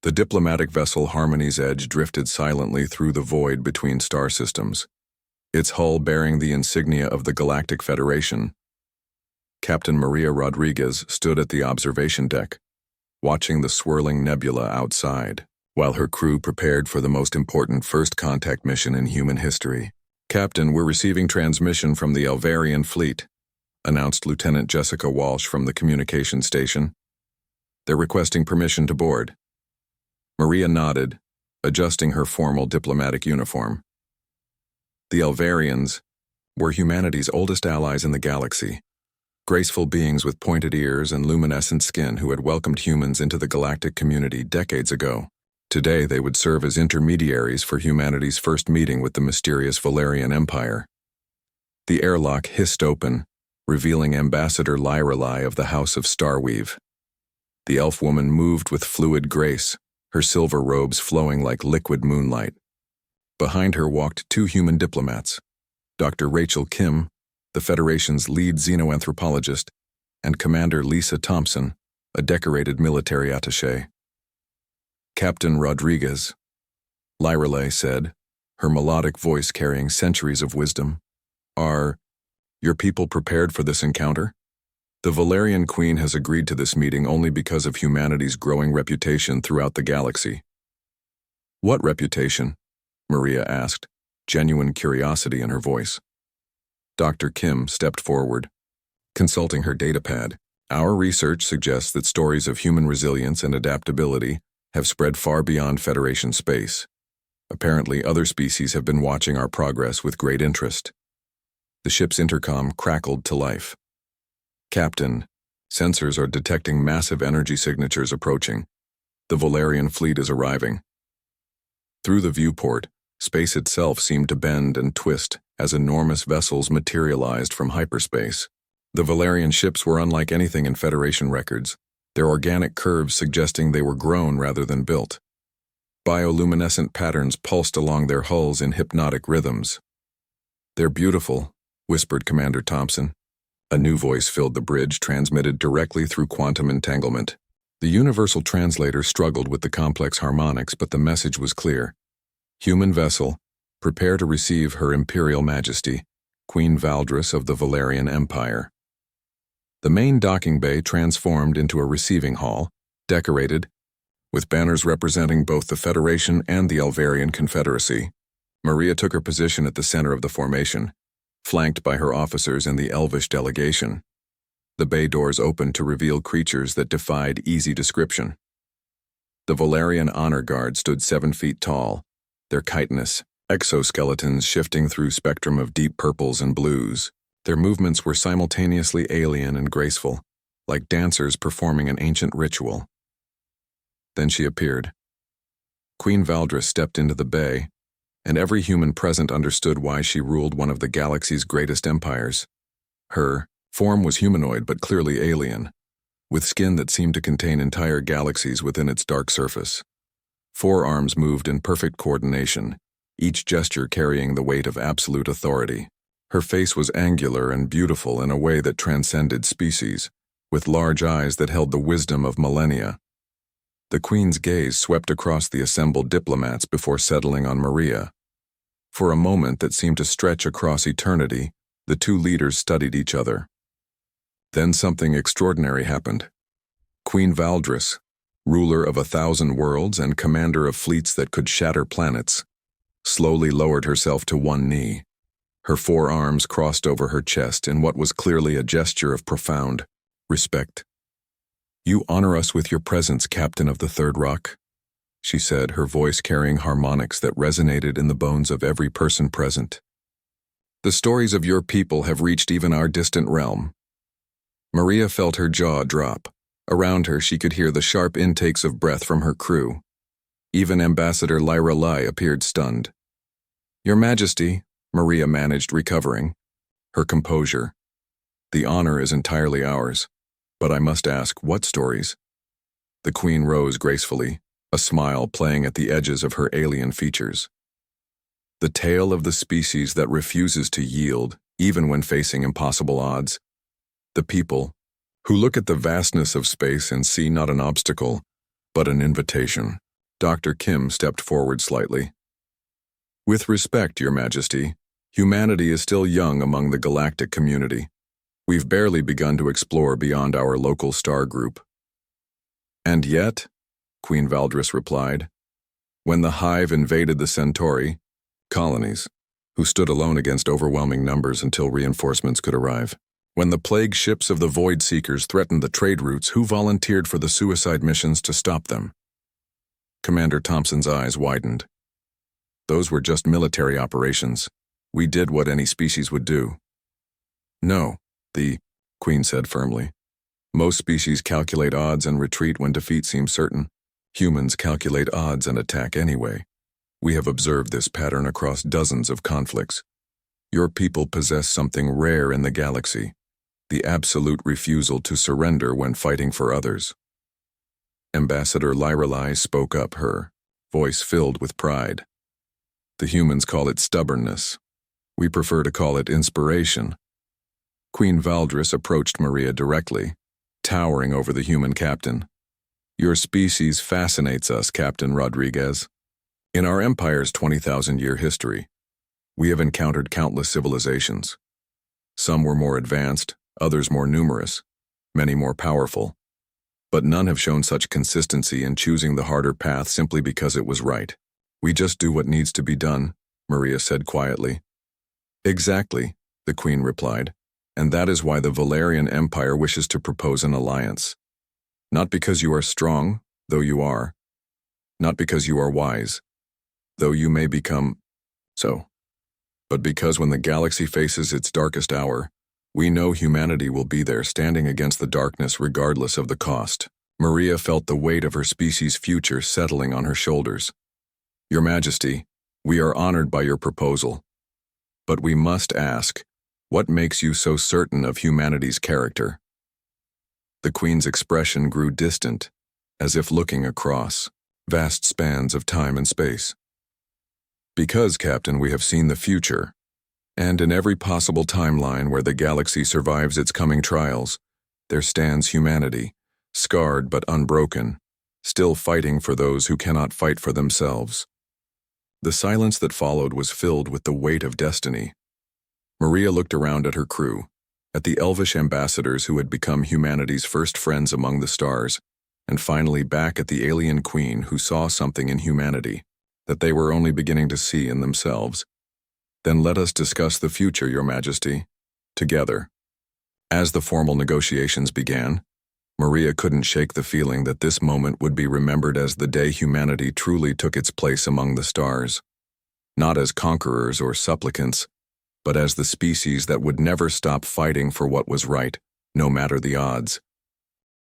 The diplomatic vessel Harmony's Edge drifted silently through the void between star systems, its hull bearing the insignia of the Galactic Federation. Captain Maria Rodriguez stood at the observation deck, watching the swirling nebula outside, while her crew prepared for the most important first contact mission in human history. "Captain, we're receiving transmission from the Elvarian fleet," announced Lieutenant Jessica Walsh from the communication station. "They're requesting permission to board." Maria nodded, adjusting her formal diplomatic uniform. The Elvarians were humanity's oldest allies in the galaxy, graceful beings with pointed ears and luminescent skin who had welcomed humans into the galactic community decades ago. Today they would serve as intermediaries for humanity's first meeting with the mysterious Valerian Empire. The airlock hissed open, revealing Ambassador Lyralai of the House of Starweave. The elf woman moved with fluid grace, her silver robes flowing like liquid moonlight. Behind her walked two human diplomats, Dr. Rachel Kim, the Federation's lead xenoanthropologist, and Commander Lisa Thompson, a decorated military attaché. "Captain Rodriguez," Lyralai said, her melodic voice carrying centuries of wisdom, "are your people prepared for this encounter? The Valerian Queen has agreed to this meeting only because of humanity's growing reputation throughout the galaxy." "What reputation?" Maria asked, genuine curiosity in her voice. Dr. Kim stepped forward, consulting her datapad. "Our research suggests that stories of human resilience and adaptability have spread far beyond Federation space. Apparently, other species have been watching our progress with great interest." The ship's intercom crackled to life. "Captain, sensors are detecting massive energy signatures approaching. The Valerian fleet is arriving." Through the viewport, space itself seemed to bend and twist as enormous vessels materialized from hyperspace. The Valerian ships were unlike anything in Federation records, their organic curves suggesting they were grown rather than built. Bioluminescent patterns pulsed along their hulls in hypnotic rhythms. "They're beautiful," whispered Commander Thompson. A new voice filled the bridge, transmitted directly through quantum entanglement. The universal translator struggled with the complex harmonics, but the message was clear. "Human vessel, prepare to receive Her Imperial Majesty, Queen Valdris of the Valerian Empire." The main docking bay transformed into a receiving hall, decorated, with banners representing both the Federation and the Elvarian Confederacy. Maria took her position at the center of the formation, flanked by her officers and the Elvish delegation. The bay doors opened to reveal creatures that defied easy description. The Valerian Honor Guard stood 7 feet tall, their chitinous exoskeletons shifting through spectrum of deep purples and blues. Their movements were simultaneously alien and graceful, like dancers performing an ancient ritual. Then she appeared. Queen Valdris stepped into the bay, and every human present understood why she ruled one of the galaxy's greatest empires. Her form was humanoid but clearly alien, with skin that seemed to contain entire galaxies within its dark surface. 4 arms moved in perfect coordination, each gesture carrying the weight of absolute authority. Her face was angular and beautiful in a way that transcended species, with large eyes that held the wisdom of millennia. The Queen's gaze swept across the assembled diplomats before settling on Maria. For a moment that seemed to stretch across eternity, the two leaders studied each other. Then something extraordinary happened. Queen Valdris, ruler of 1,000 worlds and commander of fleets that could shatter planets, slowly lowered herself to one knee. Her 4 arms crossed over her chest in what was clearly a gesture of profound respect. "You honor us with your presence, Captain of the Third Rock," she said, her voice carrying harmonics that resonated in the bones of every person present. "The stories of your people have reached even our distant realm." Maria felt her jaw drop. Around her, she could hear the sharp intakes of breath from her crew. Even Ambassador Lyralai appeared stunned. "Your Majesty," Maria managed, recovering her composure. "The honor is entirely ours, but I must ask, what stories?" The Queen rose gracefully, a smile playing at the edges of her alien features. "The tale of the species that refuses to yield, even when facing impossible odds. The people, who look at the vastness of space and see not an obstacle, but an invitation." Dr. Kim stepped forward slightly. With respect, Your Majesty, humanity is still young among the galactic community. We've barely begun to explore beyond our local star group. And yet, Queen Valdris replied, when the Hive invaded the Centauri colonies, who stood alone against overwhelming numbers until reinforcements could arrive. When the plague ships of the Void Seekers threatened the trade routes, who volunteered for the suicide missions to stop them? Commander Thompson's eyes widened. Those were just military operations. We did what any species would do. No, the Queen said firmly. Most species calculate odds and retreat when defeat seems certain. Humans calculate odds and attack anyway. We have observed this pattern across dozens of conflicts. Your people possess something rare in the galaxy, the absolute refusal to surrender when fighting for others. Ambassador Lyralai spoke up, her voice filled with pride. The humans call it stubbornness. We prefer to call it inspiration. Queen Valdris approached Maria directly, towering over the human captain. Your species fascinates us, Captain Rodriguez. In our empire's 20,000-year history, we have encountered countless civilizations. Some were more advanced, others more numerous, many more powerful. But none have shown such consistency in choosing the harder path simply because it was right. We just do what needs to be done, Maria said quietly. Exactly, the Queen replied, and that is why the Valerian Empire wishes to propose an alliance. Not because you are strong, though you are. Not because you are wise, though you may become so. But because when the galaxy faces its darkest hour, we know humanity will be there standing against the darkness regardless of the cost. Maria felt the weight of her species' future settling on her shoulders. Your Majesty, we are honored by your proposal. But we must ask, what makes you so certain of humanity's character? The Queen's expression grew distant, as if looking across vast spans of time and space. Because, Captain, we have seen the future, and in every possible timeline where the galaxy survives its coming trials, there stands humanity, scarred but unbroken, still fighting for those who cannot fight for themselves. The silence that followed was filled with the weight of destiny. Maria looked around at her crew, at the elvish ambassadors who had become humanity's first friends among the stars, and finally back at the alien queen who saw something in humanity that they were only beginning to see in themselves. Then let us discuss the future, Your Majesty, together. As the formal negotiations began, Maria couldn't shake the feeling that this moment would be remembered as the day humanity truly took its place among the stars. Not as conquerors or supplicants, but as the species that would never stop fighting for what was right, no matter the odds.